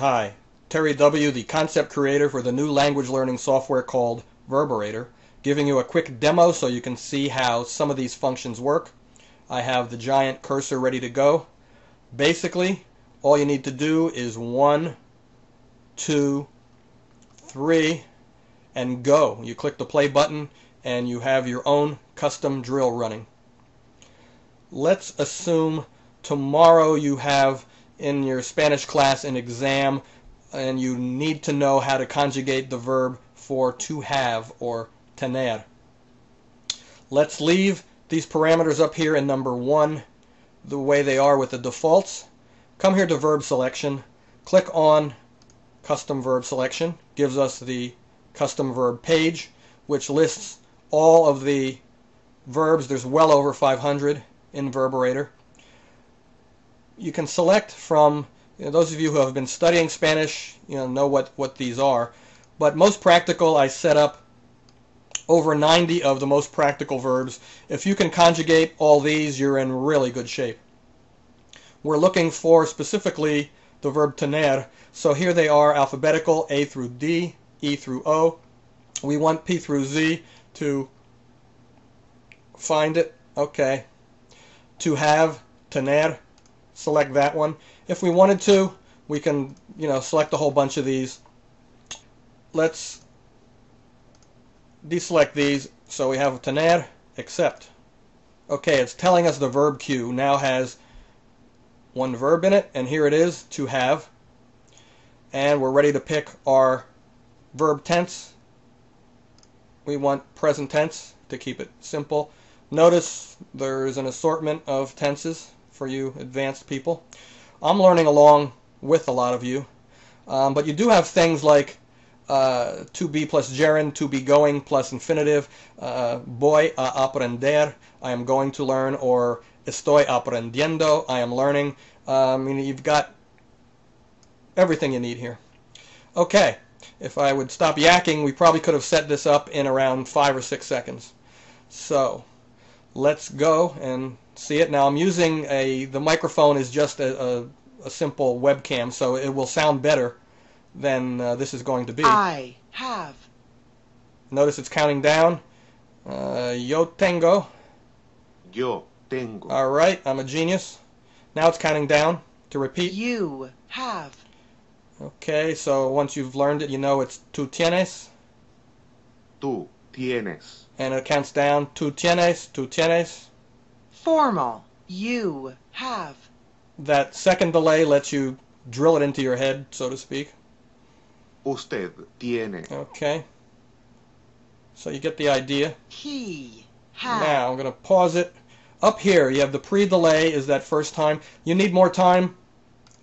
Hi, Terry W., the concept creator for the new language learning software called Verbarator, giving you a quick demo so you can see how some of these functions work. I have the giant cursor ready to go. Basically, all you need to do is 1, 2, 3, and go. You click the play button and you have your own custom drill running. Let's assume tomorrow you have in your Spanish class an exam and you need to know how to conjugate the verb for to have or tener. Let's leave these parameters up here in number 1 the way they are with the defaults. Come here to verb selection, click on custom verb selection, gives us the custom verb page which lists all of the verbs. There's well over 500 in Verbarator. You can select from, those of you who have been studying Spanish, know what these are. But most practical, I set up over 90 of the most practical verbs. If you can conjugate all these, you're in really good shape. We're looking for specifically the verb tener. So here they are, alphabetical, A through D, E through O. We want P through Z to find it. Okay. To have, tener. Select that one. If we wanted to, we can, select a whole bunch of these. Let's deselect these so we have tener, except. Okay, it's telling us the verb queue now has one verb in it, and here it is, to have. And we're ready to pick our verb tense. We want present tense to keep it simple. Notice there's an assortment of tenses for you advanced people. I'm learning along with a lot of you, but you do have things like to be plus gerund, to be going plus infinitive, voy a aprender, I am going to learn, or estoy aprendiendo, I am learning. You've got everything you need here. Okay, if I would stop yakking, we probably could have set this up in around 5 or 6 seconds. So let's go and see it. Now I'm using the microphone is just a simple webcam, so it will sound better than this is going to be. I have. Notice it's counting down. Yo tengo. Yo tengo. All right, I'm a genius. Now it's counting down to repeat. You have. Okay, so once you've learned it, you know it's tú tienes. Tú tienes. And it counts down. Tú tienes, tú tienes. Formal. You have. That second delay lets you drill it into your head, so to speak. Usted tiene. Okay. So you get the idea. He has. Now I'm going to pause it. Up here you have the pre-delay is that first time. You need more time,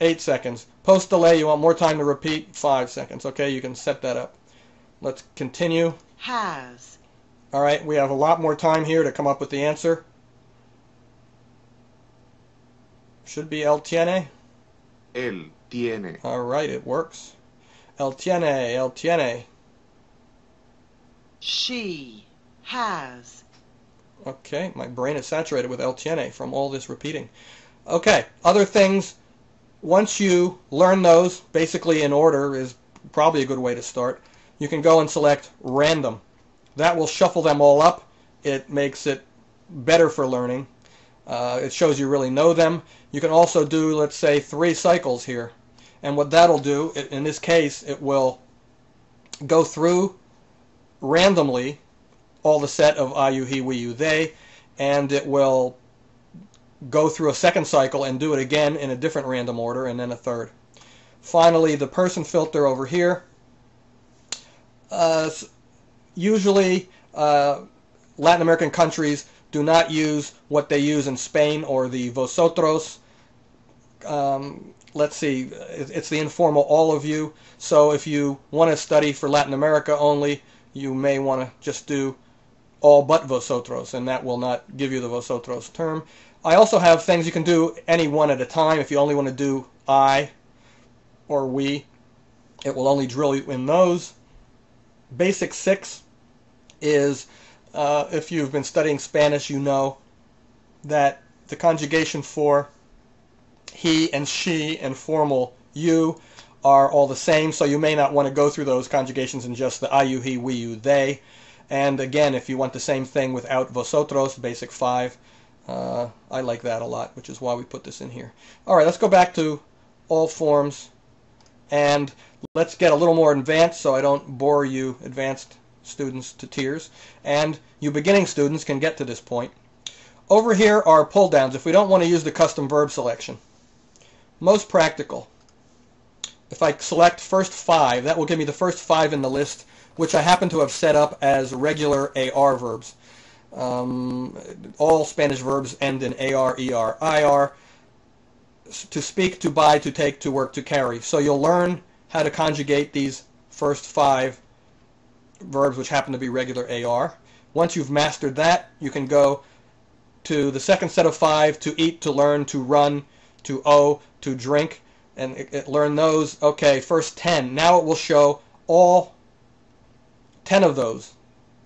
8 seconds. Post-delay you want more time to repeat, 5 seconds. Okay, you can set that up. Let's continue. Has. All right, we have a lot more time here to come up with the answer. Should be él tiene. Él tiene. All right, it works. Él tiene, él tiene. She has. Okay, my brain is saturated with él tiene from all this repeating. Okay, other things. Once you learn those, basically in order is probably a good way to start. You can go and select random. That will shuffle them all up. It makes it better for learning. It shows you really know them. You can also do, let's say, 3 cycles here. And what that'll do, in this case, it will go through randomly all the set of I, you, he, we, you, they, and it will go through a second cycle and do it again in a different random order, and then a third. Finally, the person filter over here. Usually, Latin American countries do not use what they use in Spain or the vosotros. Let's see, it's the informal all of you. So if you want to study for Latin America only, you may want to just do all but vosotros, and that will not give you the vosotros term. I also have things you can do any one at a time. If you only want to do I or we, it will only drill you in those. Basic 6 is, if you've been studying Spanish, you know that the conjugation for he and she and formal you are all the same, so you may not want to go through those conjugations in just the I, you, he, we, you, they. And again, if you want the same thing without vosotros, basic 5, I like that a lot, which is why we put this in here. All right, let's go back to all forms, and let's get a little more advanced so I don't bore you advanced students to tears, and you beginning students can get to this point. Over here are pull downs if we don't want to use the custom verb selection. Most practical. If I select first 5, that will give me the first 5 in the list, which I happen to have set up as regular AR verbs. All Spanish verbs end in AR, ER, IR. To speak, to buy, to take, to work, to carry. So you'll learn how to conjugate these first 5 verbs, which happen to be regular AR. Once you've mastered that, you can go to the second set of 5, to eat, to learn, to run, to owe, to drink, and learn those. Okay, first 10. Now it will show all 10 of those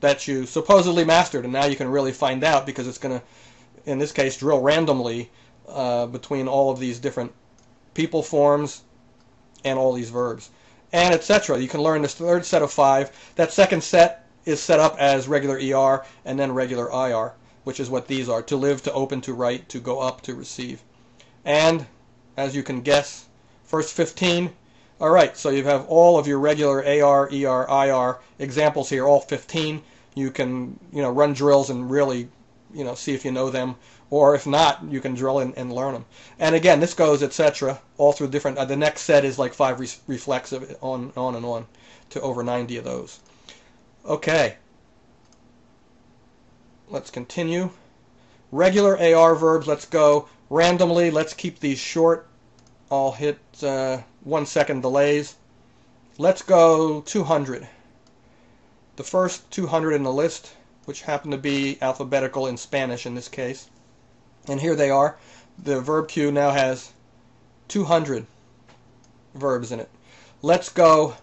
that you supposedly mastered, and now you can really find out, because it's going to, in this case, drill randomly between all of these different people forms and all these verbs, and etc. You can learn this third set of 5. That second set is set up as regular ER and then regular IR, which is what these are: to live, to open, to write, to go up, to receive. And as you can guess, first 15. All right, so you have all of your regular AR, ER, IR examples here, all 15. You can, run drills and really, see if you know them, or if not, you can drill and learn them. And again, this goes, etc., all through different. The next set is like 5 reflexive, on and on, to over 90 of those. Okay. Let's continue. Regular AR verbs. Let's go randomly. Let's keep these short. I'll hit 1 second delays. Let's go 200. The first 200 in the list, which happen to be alphabetical in Spanish in this case. And here they are. The verb queue now has 200 verbs in it. Let's go,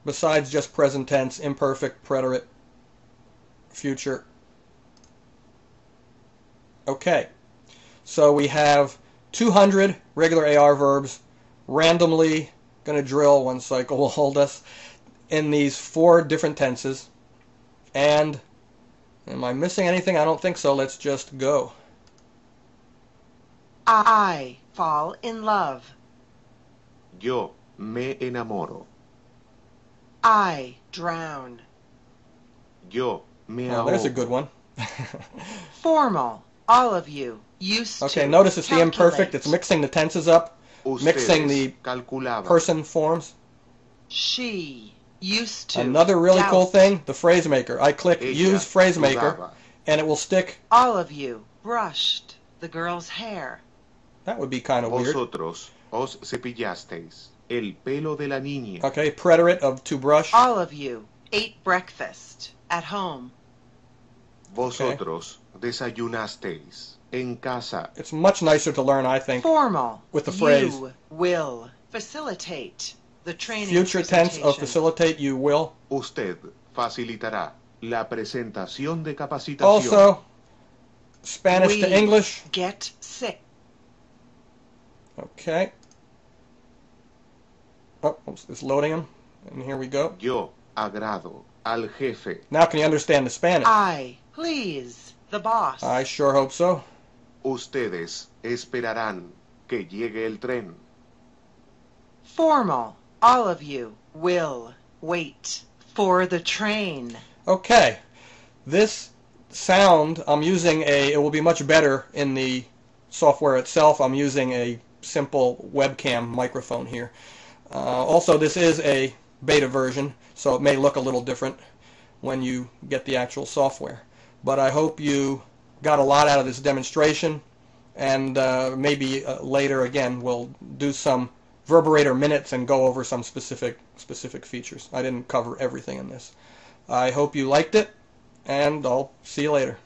besides just present tense, imperfect, preterite, future. Okay. So we have 200 regular AR verbs, randomly going to drill, 1 cycle will hold us, in these 4 different tenses. And am I missing anything? I don't think so. Let's just go. I fall in love. Yo me enamoro. I drown. Yo me Well, there's a ahogo. good one. Formal. All of you. Used to. Okay, notice it's the imperfect. Calculate. It's mixing the tenses up, mixing the Ustedes calculaban. person forms. She. Used to. Another really cool Doused. thing, the phrase maker. I click Ella use phrase maker, sudaba. and it will stick. All of you. Brushed the girl's hair. That would be kind of weird. Vosotros os cepillasteis el pelo de la niña. Okay, preterite of to brush. All of you. Ate breakfast. At home. Vosotros desayunasteis en casa. It's much nicer to learn, I think, Formal. with the phrase. You will facilitate the training. Future tense of presentation. facilitate, you will. Usted facilitará la presentación de capacitación. Also, Spanish to We English. Get sick. Okay. Oh, it's loading them. And here we go. Yo agrado al jefe. Now can you understand the Spanish? I please the boss. I sure hope so. Ustedes esperarán que llegue el tren. Formal. All of you will wait for the train. Okay. This sound, I'm using it will be much better in the software itself. I'm using a simple webcam microphone here. Also, this is a beta version, so it may look a little different when you get the actual software. But I hope you got a lot out of this demonstration, and maybe later again we'll do some Verbarrator minutes and go over some specific features. I didn't cover everything in this. I hope you liked it, and I'll see you later.